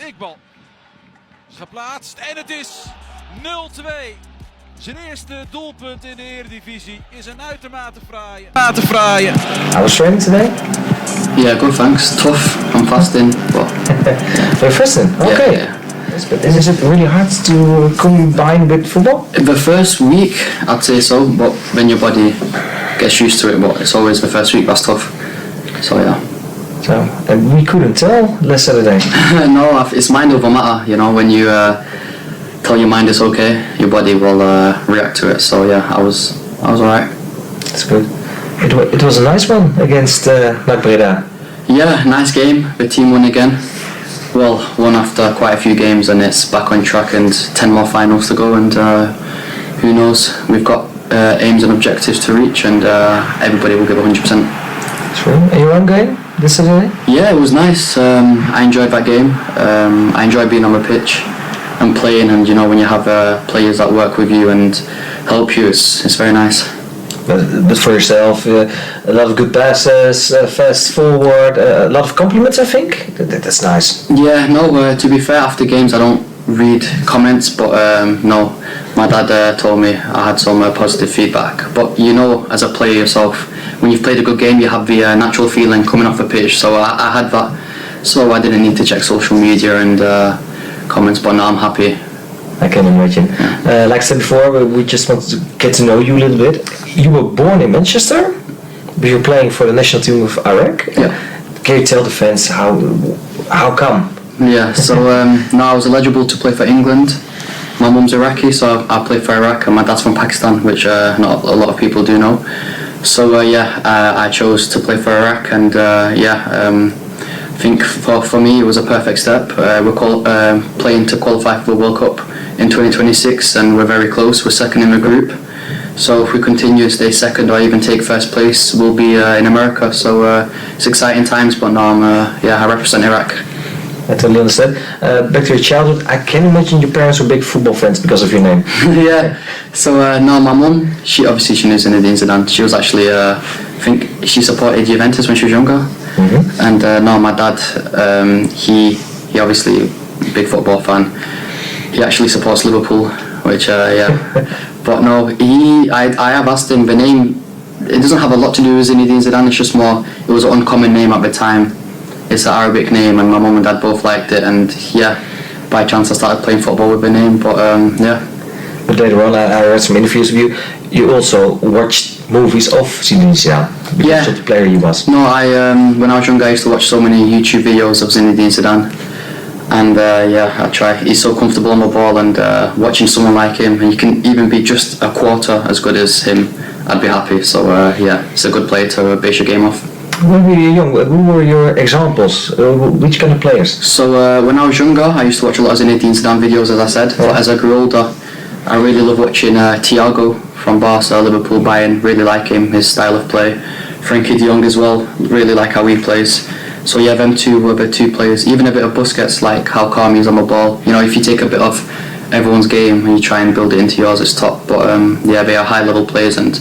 Iqbal. Geplaatst en het is 0-2. Zijn eerste doelpunt in de Eredivisie is een uitermate fraaie. How was training today? Yeah, good, thanks. Tough. I'm fasting, but... You're fasting? Okay. Yeah. But is it really hard to combine with football? The first week, I'd say so, but then your body gets used to it, but it's always the first week that's tough. So, yeah. So, and we couldn't tell last Saturday. No, it's mind over matter, you know, when you tell your mind it's okay, your body will react to it. So, yeah, I was alright. That's good. It was a nice one against NAC Breda. Yeah, nice game. The team won again. Well, won after quite a few games, and it's back on track and 10 more finals to go, and who knows, we've got aims and objectives to reach, and everybody will give 100%. True. Are you on game this Saturday? Yeah, it was nice. I enjoyed that game. I enjoyed being on the pitch and playing, and you know, when you have players that work with you and help you, it's very nice. But for yourself, a lot of good passes, fast forward, a lot of compliments, I think. That's nice. Yeah, no, to be fair, after games I don't read comments, but no, my dad told me I had some positive feedback. But you know, as a player yourself, when you've played a good game, you have the natural feeling coming off the pitch, so I had that, so I didn't need to check social media and comments, but now I'm happy. I can imagine. Like I said before, we just wanted to get to know you a little bit. You were born in Manchester, but you're playing for the national team of Iraq. Yeah. Can you tell the fans how come? Yeah, so now I was eligible to play for England. My mum's Iraqi, so I played for Iraq, and my dad's from Pakistan, which not a lot of people do know. So I chose to play for Iraq, and I think for me it was a perfect step. We're playing to qualify for the World Cup in 2026, and we're very close. We're second in the group, so if we continue to stay second or even take first place, we'll be in America. So it's exciting times, but now I represent Iraq. I totally understand. Back to your childhood, I can imagine your parents were big football fans because of your name. Yeah, so now my mum, she knew Zidane Zidane. She was actually, I think she supported Juventus when she was younger. Mm-hmm. And now my dad, he obviously big football fan. He actually supports Liverpool, which but no, I have asked him the name. It doesn't have a lot to do with Zidane Zidane. It's just more, it was an uncommon name at the time. It's an Arabic name, and my mum and dad both liked it, and by chance I started playing football with the name. But But later on, I read some interviews with you. You also watched movies of Zidane Zidane because of the player he was. No, when I was younger, I used to watch so many YouTube videos of Zidane Zidane, and I try. He's so comfortable on the ball, and watching someone like him, and you can even be just a quarter as good as him, I'd be happy. So it's a good player to base your game off. When we were young, who were your examples? Which kind of players? So when I was younger, I used to watch a lot of Zidane Zidane videos, as I said. But as I grew older, I really love watching Thiago from Barca, Liverpool, Bayern. Really like him, his style of play. Frankie de Jong as well. Really like how he plays. So yeah, them two were the two players. Even a bit of Busquets, like how calm he is on the ball. You know, if you take a bit of everyone's game and you try and build it into yours, it's top. But they are high level players, and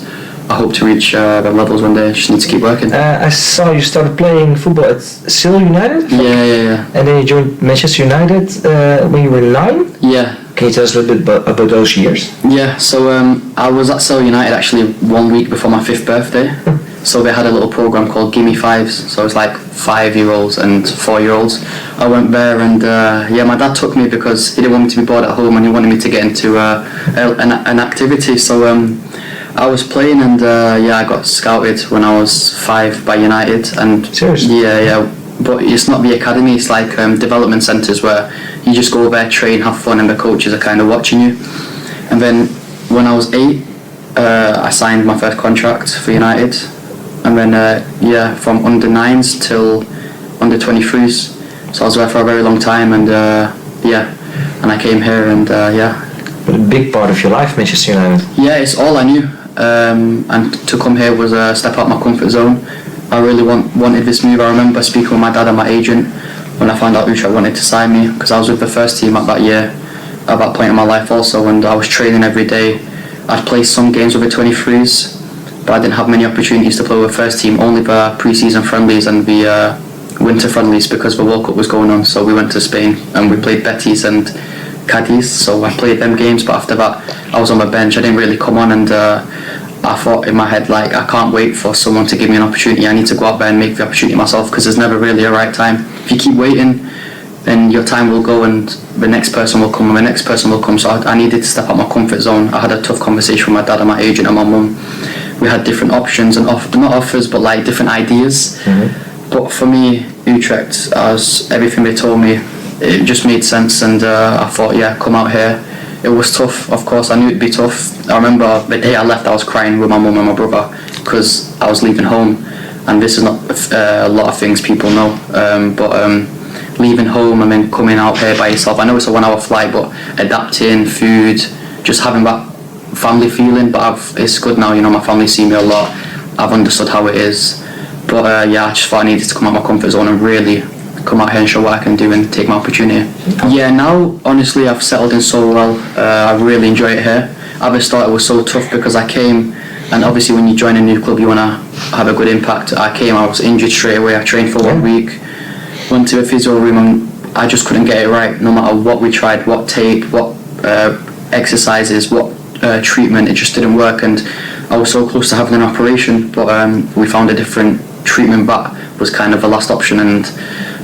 I hope to reach the levels one day. Just need to keep working. I saw you started playing football at Seoul United. Yeah. And then you joined Manchester United when you were 9. Yeah. Can you tell us a little bit about those years? Yeah. So I was at Seoul United actually 1 week before my 5th birthday. So they had a little program called Gimme Fives. So it's like 5-year-olds and 4-year-olds. I went there, and my dad took me because he didn't want me to be bored at home, and he wanted me to get into an activity. So I was playing, and I got scouted when I was 5 by United. And seriously? Yeah. But it's not the academy. It's like development centres where you just go there, train, have fun, and the coaches are kind of watching you. And then when I was 8, I signed my first contract for United. And then from under 9s till under 23s. So I was there for a very long time, and and I came here, and But a big part of your life, Manchester United. Yeah, it's all I knew. And to come here was a step out my comfort zone. I really wanted this move. I remember speaking with my dad and my agent when I found out Utrecht wanted to sign me, because I was with the first team at that year, at that point in my life also, and I was training every day. I'd play some games with the 23s, but I didn't have many opportunities to play with the first team, only the pre-season friendlies and the winter friendlies because the World Cup was going on. So we went to Spain and we played Betis and Cadiz. So I played them games, but after that I was on the bench. I didn't really come on, and I thought in my head, like, I can't wait for someone to give me an opportunity. I need to go out there and make the opportunity myself, because there's never really a right time. If you keep waiting, then your time will go and the next person will come and the next person will come. So I needed to step out my comfort zone. I had a tough conversation with my dad and my agent and my mum. We had different options and not offers, but like different ideas. But for me, Utrecht, everything they told me, it just made sense, and I thought, yeah, come out here. It was tough, of course. I knew it'd be tough. I remember the day I left, I was crying with my mum and my brother because I was leaving home, and this is not a lot of things people know. But leaving home and then coming out here by yourself. I know it's a 1 hour flight, but adapting, food, just having that family feeling. But it's good now. You know, my family see me a lot. I've understood how it is. But yeah, I just thought I needed to come out of my comfort zone and really come out here and show what I can do and take my opportunity. Yeah, now honestly I've settled in so well. I really enjoy it here. At the start it was so tough because I came, and obviously when you join a new club you want to have a good impact. I was injured straight away. I trained for 1 week, went to a physio room, and I just couldn't get it right. No matter what we tried, what tape, what exercises, what treatment, it just didn't work. And I was so close to having an operation, but we found a different treatment that was kind of the last option, and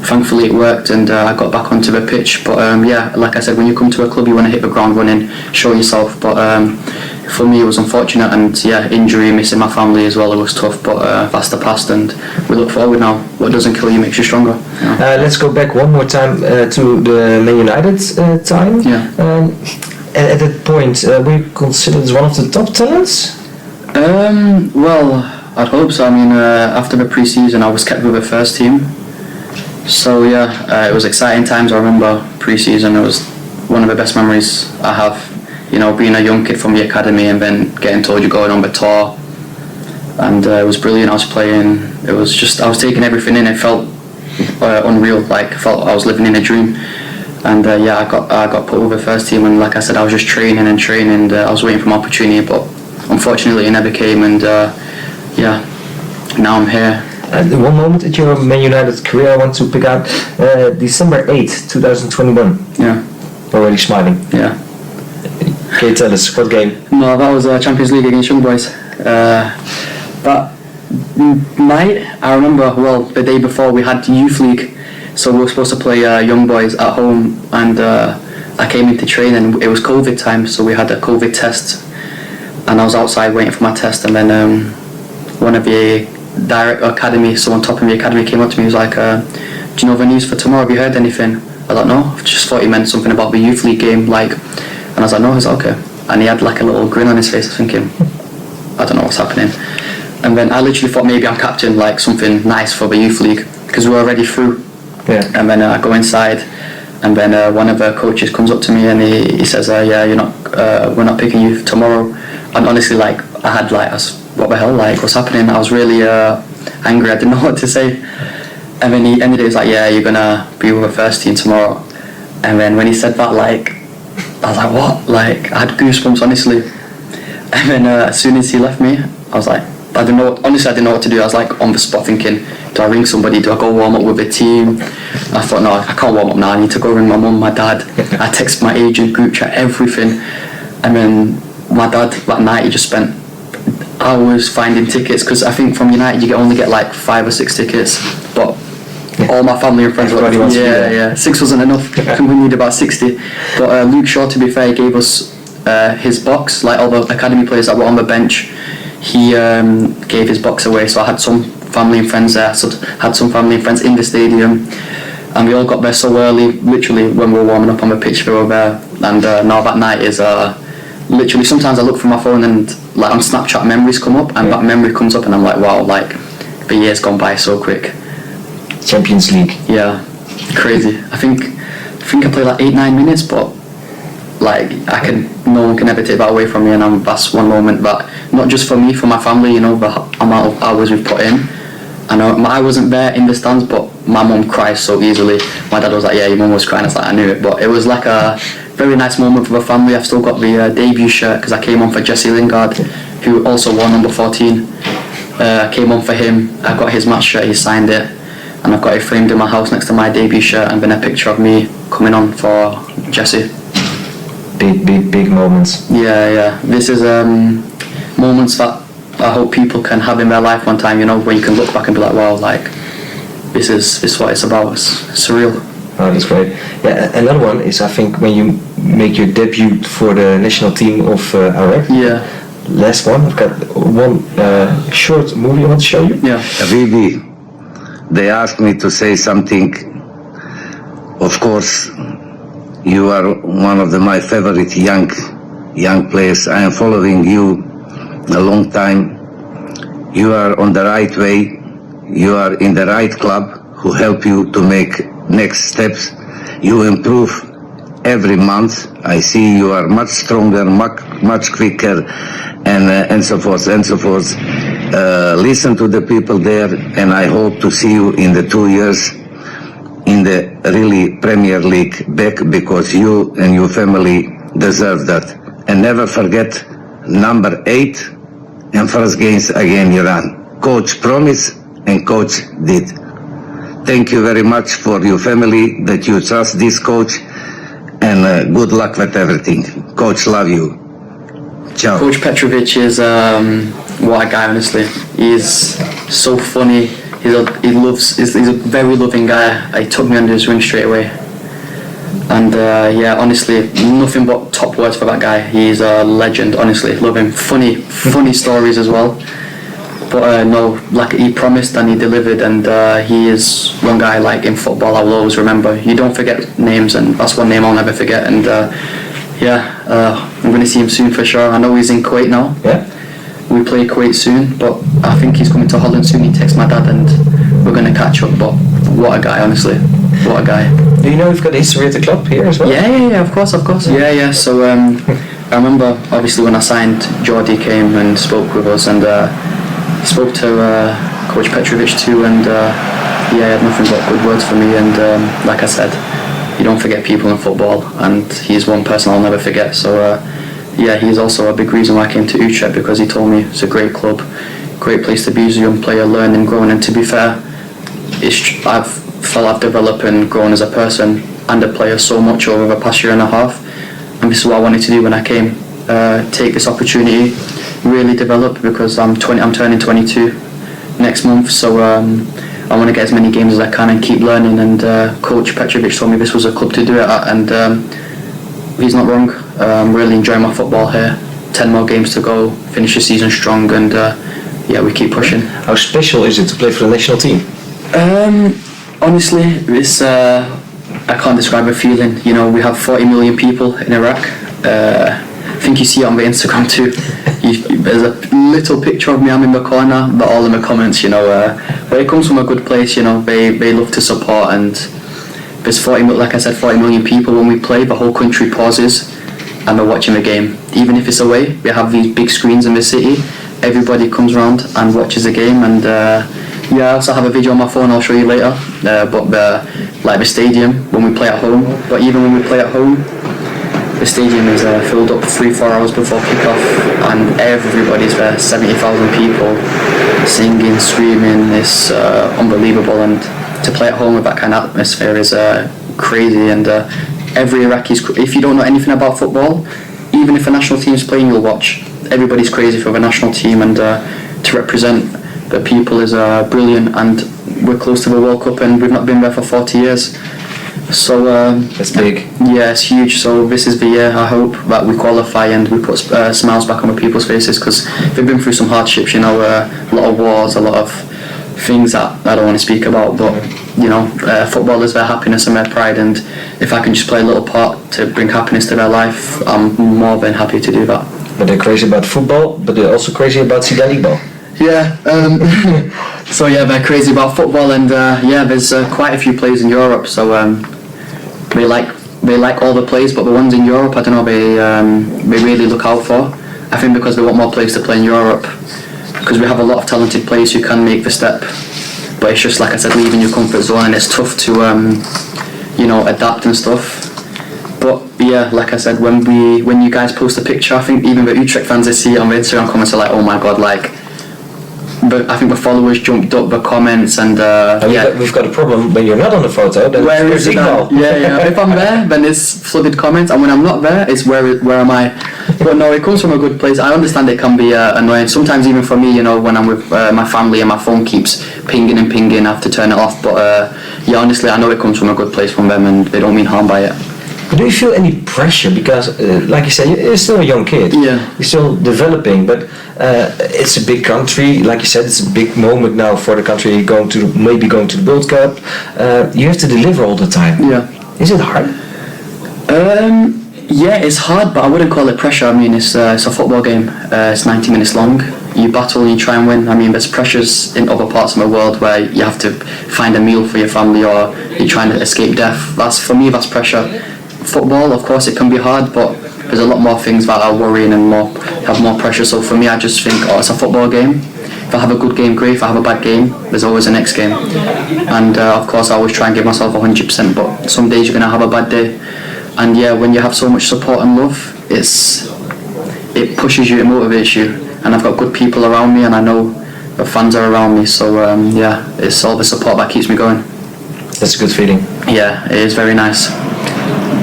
thankfully it worked, and I got back onto the pitch. But yeah, like I said, when you come to a club you want to hit the ground running, show yourself. But for me it was unfortunate, and yeah, injury, missing my family as well, it was tough. But that's the past, and we look forward now. What doesn't kill you makes you stronger. Yeah. Let's go back one more time to the Man United time. Yeah. At that point, were you considered as one of the top talents? Well, I'd hope so. I mean, after the pre-season I was kept with the first team. So yeah, it was exciting times. I remember pre-season, it was one of the best memories I have. You know, being a young kid from the academy and then getting told you're going on the tour, and it was brilliant. I was playing. It was just, I was taking everything in. It felt unreal. Like, I felt I was living in a dream. And yeah, I got put with the first team, and like I said, I was just training and training. I was waiting for my opportunity, but unfortunately it never came. And yeah, now I'm here. One moment in your Man United career I want to pick out, December 8th, 2021. Yeah. Already smiling. Yeah. Can you tell us what game? No, that was Champions League against Young Boys. That night, I remember, well, the day before we had Youth League, so we were supposed to play Young Boys at home, and I came into training. It was COVID time, so we had a COVID test, and I was outside waiting for my test, and then one of the someone top in the academy came up to me. He was like, do you know the news for tomorrow? Have you heard anything? I was like, no, I just thought he meant something about the Youth League game, like, and I was like, no. He's like, okay. And he had like a little grin on his face. I was thinking, I don't know what's happening. And then I literally thought maybe I'm captain, like something nice for the Youth League, because we were already through. Yeah. And then I go inside, and then one of the coaches comes up to me and he says, yeah, we're not picking you tomorrow. And honestly, like, I had like, what the hell, like, what's happening? I was really angry. I didn't know what to say. And then he ended it, he was like, yeah, you're gonna be with the first team tomorrow. And then when he said that, like, I was like, what? Like, I had goosebumps, honestly. And then as soon as he left me, I was like, I didn't know what to do. I was like on the spot thinking, do I ring somebody? Do I go warm up with the team? I thought, no, I can't warm up now. I need to go ring my mum, my dad. I text my agent, group chat, everything. And then my dad, that night, he just spent hours finding tickets, because I think from United you only get like 5 or 6 tickets, but all my family and friends were like, yeah, 6 wasn't enough. I think we need about 60. But Luke Shaw, to be fair, gave us his box, like all the academy players that were on the bench. He gave his box away, so I had some family and friends there. So had some family and friends in the stadium, and we all got there so early. Literally, when we were warming up on the pitch, we were there. And now that night is literally. Sometimes I look through my phone and like on Snapchat memories come up, and that memory comes up, and I'm like, wow, like the year's gone by so quick. Champions League. Yeah, crazy. I think I played like 8-9 minutes, but like no one can ever take that away from me, and that's one moment that, not just for me, for my family, you know, the amount of hours we've put in. I know I wasn't there in the stands, but my mum cries so easily. My dad was like, yeah, your mum was crying. I was like, I knew it. But it was like a very nice moment for the family. I've still got the debut shirt, because I came on for Jesse Lingard, who also wore number 14. I came on for him. I got his match shirt, he signed it. and I've got it framed in my house next to my debut shirt, and been a picture of me coming on for Jesse. Big moments. Yeah. This is moments that I hope people can have in their life one time, you know, where you can look back and be like, wow, like, this is what it's about. It's surreal. Oh, that's great. Yeah, another one is, I think, when you make your debut for the national team of Iraq. Yeah. Last one, I've got one short movie I want to show you. Yeah. Really, they asked me to say something. Of course, you are one of my favorite young players. I am following you a long time. You are on the right way. You are in the right club who help you to make next steps. You improve every month. I see you are much stronger, much quicker, and so forth and so forth. Listen to the people there, and I hope to see you in the 2 years in the really Premier League back, because you and your family deserve that. And never forget number 8 and first games against Iran. Coach promised and coach did. Thank you very much for your family that you trust this coach, and good luck with everything. Coach, love you. Ciao. Coach Petrovic is what a guy, honestly. He's so funny. He's a very loving guy. He took me under his wing straight away. And yeah, honestly, nothing but top words for that guy. He's a legend, honestly. Love him. Funny stories as well. But no, like he promised and he delivered, and he is one guy, like, in football I will always remember. You don't forget names, and that's one name I'll never forget. And yeah, I'm going to see him soon for sure. I know he's in Kuwait now. Yeah. We play Kuwait soon, but I think he's coming to Holland soon. He texts my dad and we're going to catch up. But what a guy, honestly. What a guy. Do you know you've got a history at the club here as well? Yeah, of course. Yeah. So I remember, obviously, when I signed, Jordi came and spoke with us, and he spoke to Coach Petrovic too, and yeah, he had nothing but good words for me. And like I said, you don't forget people in football, and he's one person I'll never forget. So yeah, he's also a big reason why I came to Utrecht, because he told me it's a great club, great place to be as a young player, learn and growing. And to be fair, I've felt I've developed and grown as a person and a player so much over the past year and a half, and this is what I wanted to do when I came. Take this opportunity, really develop, because I'm turning 22 next month, so I want to get as many games as I can and keep learning. And Coach Petrovic told me this was a club to do it at, and he's not wrong. I'm really enjoying my football here. 10 more games to go, finish the season strong, and yeah, we keep pushing. How special is it to play for the national team? Honestly, it's I can't describe the feeling. You know, we have 40 million people in Iraq. I think you see it on the Instagram too. There's a little picture of me, I'm in the corner, but all in the comments, you know, but it comes from a good place, you know. They love to support, and there's 40 million people. When we play, the whole country pauses and they're watching the game. Even if it's away, we have these big screens in the city. Everybody comes around and watches the game. And yeah, I also have a video on my phone I'll show you later. But the stadium when we play at home. But even when we play at home, the stadium is filled up 3-4 hours before kickoff, and everybody's there. 70,000 people singing, screaming. It's unbelievable. And to play at home with that kind of atmosphere is crazy. And every Iraqi, if you don't know anything about football, even if a national team's playing, you'll watch. Everybody's crazy for the national team, and to represent the people is brilliant. And we're close to the World Cup, and we've not been there for 40 years. So that's big. Yeah, it's huge. So this is the year, I hope, that we qualify and we put smiles back on the people's faces, because they've been through some hardships, you know, a lot of wars, a lot of things that I don't want to speak about, but you know, football is their happiness and their pride, and if I can just play a little part to bring happiness to their life, I'm more than happy to do that. But they're crazy about football, but they're also crazy about Zidane Iqbal. Yeah, so yeah, they're crazy about football, and yeah, there's quite a few players in Europe, so they like all the players, but the ones in Europe, I don't know, they really look out for. I think because they want more players to play in Europe, because we have a lot of talented players who can make the step, but it's just, like I said, leaving your comfort zone, and it's tough to you know, adapt and stuff. But yeah, like I said, when you guys post a picture, I think even the Utrecht fans, they see it on the Instagram comments, are like, oh my god, like I think the followers jumped up, the comments, and we've got a problem when you're not on the photo. Then where is Iqbal? Yeah. If I'm there, then it's flooded comments, and when I'm not there, it's where am I? But no, it comes from a good place. I understand it can be annoying sometimes, even for me. You know, when I'm with my family and my phone keeps pinging and pinging, I have to turn it off. But yeah, honestly, I know it comes from a good place from them, and they don't mean harm by it. But do you feel any pressure? Because, like you said, you're still a young kid. Yeah. You're still developing, but it's a big country. Like you said, it's a big moment now for the country going to the World Cup. You have to deliver all the time. Yeah. Is it hard? Yeah, it's hard, but I wouldn't call it pressure. I mean, it's a football game. It's 90 minutes long. You battle and you try and win. I mean, there's pressures in other parts of the world where you have to find a meal for your family, or you're trying to escape death. For me, that's pressure. Football, of course, it can be hard, but there's a lot more things that are worrying and have more pressure. So for me, I just think, it's a football game. If I have a good game, great. If I have a bad game, there's always a next game. And of course, I always try and give myself 100%, but some days you're going to have a bad day. And yeah, when you have so much support and love, it pushes you, it motivates you. And I've got good people around me, and I know the fans are around me. So yeah, it's all the support that keeps me going. That's a good feeling. Yeah, it is very nice.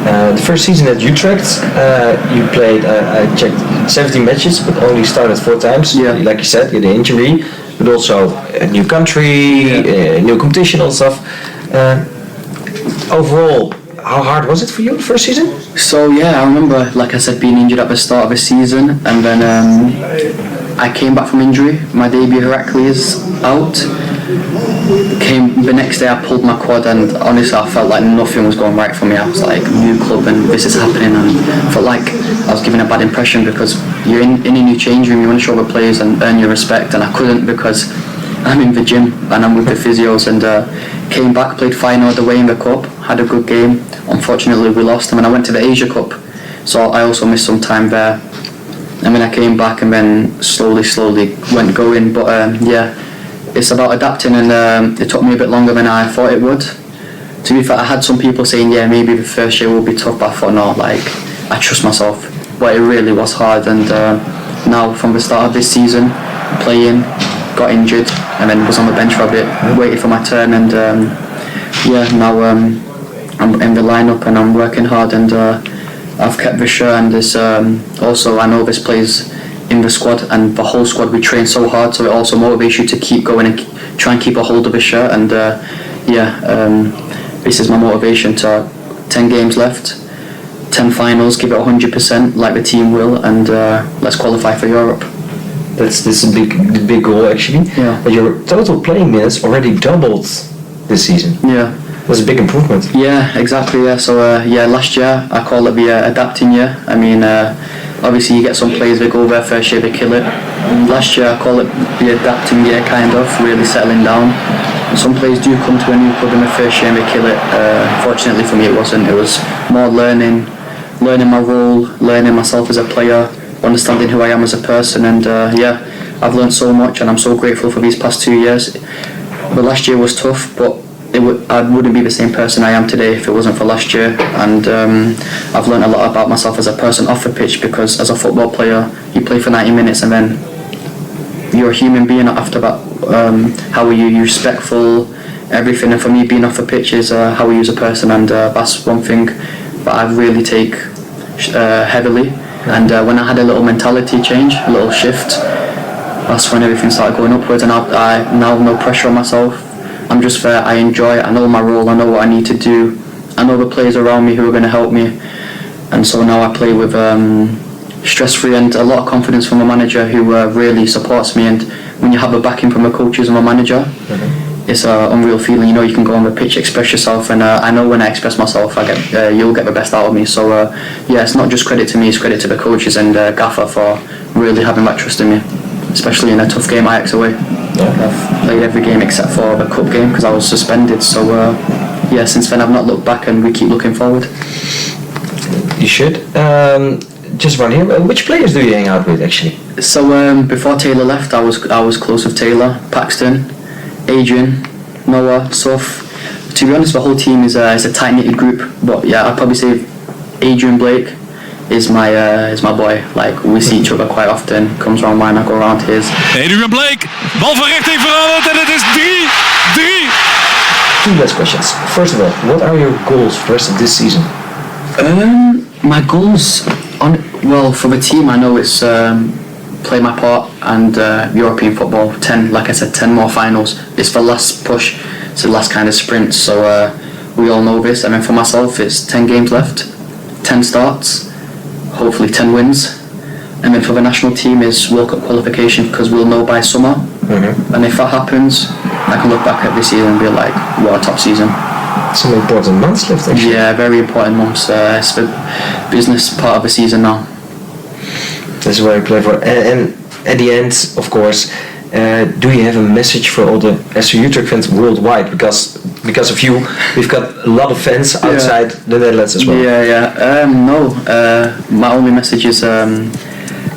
The first season at Utrecht, you played, I checked, 17 matches, but only started 4 times. Yeah. Like you said, you had an injury, but also a new country, new competition and stuff. Overall, how hard was it for you the first season? So yeah, I remember, like I said, being injured at the start of the season, and then I came back from injury. My debut Iraqis out. The next day I pulled my quad, and honestly I felt like nothing was going right for me. I was like, new club and this is happening, and I felt like I was giving a bad impression, because you're in a new change room, you want to show the players and earn your respect, and I couldn't because I'm in the gym and I'm with the physios. And came back, played final the way in the cup, had a good game. Unfortunately we lost, and then I went to the Asia Cup, so I also missed some time there. And then I came back and then slowly went going. But yeah, it's about adapting, and it took me a bit longer than I thought it would. To be fair, I had some people saying, yeah, maybe the first year will be tough, but I thought, no, like, I trust myself. But it really was hard, and now from the start of this season, playing, got injured, and then was on the bench for a bit, waited for my turn, and yeah, now I'm in the lineup and I'm working hard, and I've kept the shirt. And this also, I know this plays in the squad, and the whole squad, we train so hard, so it also motivates you to keep going and try and keep a hold of the shirt. And this is my motivation. To 10 games left, 10 finals, give it 100% like the team will, and let's qualify for Europe. That's a big goal actually. Yeah. But your total playing minutes already doubled this season. Yeah. Was a big improvement. Yeah, exactly. Yeah. So last year I call it the adapting year. I mean, obviously you get some players that go there first year, they kill it. Last year I call it the adapting year, kind of really settling down. Some players do come to a new club in the first year and they kill it. Fortunately for me it wasn't. It was more learning my role, learning myself as a player, understanding who I am as a person, and yeah, I've learned so much, and I'm so grateful for these past 2 years. The last year was tough, but I wouldn't be the same person I am today if it wasn't for last year. And I've learned a lot about myself as a person off the pitch, because as a football player you play for 90 minutes and then you're a human being after that. How are you? You're respectful, everything. And for me, being off the pitch is how are you as a person, and that's one thing that I really take heavily. And when I had a little mentality change, a little shift, that's when everything started going upwards, and I now have no pressure on myself. I'm just there, I enjoy it, I know my role, I know what I need to do, I know the players around me who are going to help me, and so now I play with stress-free and a lot of confidence from a manager who really supports me. And when you have the backing from the coaches and the manager, it's an unreal feeling. You know, you can go on the pitch, express yourself, and I know when I express myself, you'll get the best out of me. So yeah, it's not just credit to me, it's credit to the coaches and Gaffer for really having that trust in me, especially in a tough game, Ajax away. I've played every game except for the cup game because I was suspended. So yeah, since then I've not looked back, and we keep looking forward. You should. Just run here. Which players do you hang out with actually? So before Taylor left, I was close with Taylor, Paxton, Adrian, Noah, Suf. To be honest, the whole team is a tight knitted group. But yeah, I'd probably say Adrian, Blake, is my boy. Like, we see each other quite often. Comes around mine, I go around his. Adrian Blake, bal van richting veranderd en het is 3-3. Two last questions. First of all, what are your goals for the rest of this season? My goals for the team, I know it's play my part and European football. 10, like I said, 10 more finals. It's the last push. It's the last kind of sprint. So we all know this. And then for myself, it's 10 games left, 10 starts, hopefully 10 wins. And then for the national team is World Cup qualification, because we'll know by summer. Mm-hmm. And if that happens, I can look back at this season and be like, what a top season. Some important months left, actually. Yeah, very important months. It's the business part of the season now. That's very clever. And at the end, of course, do you have a message for all the FC Utrecht fans worldwide? Because of you, we've got a lot of fans outside the Netherlands as well. My only message is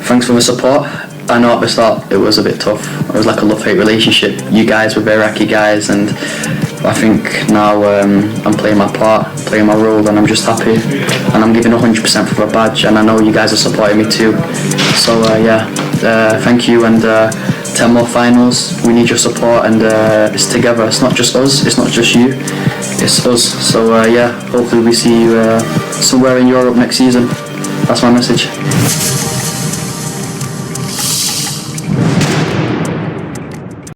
thanks for the support. I know at the start it was a bit tough. It was like a love-hate relationship. You guys were the Iraqi guys, and I think now I'm playing my part, playing my role, and I'm just happy. And I'm giving 100% for the badge, and I know you guys are supporting me too. So thank you, and 10 more finals. We need your support, and it's together. It's not just us, it's not just you, it's us. So hopefully we see you somewhere in Europe next season. That's my message.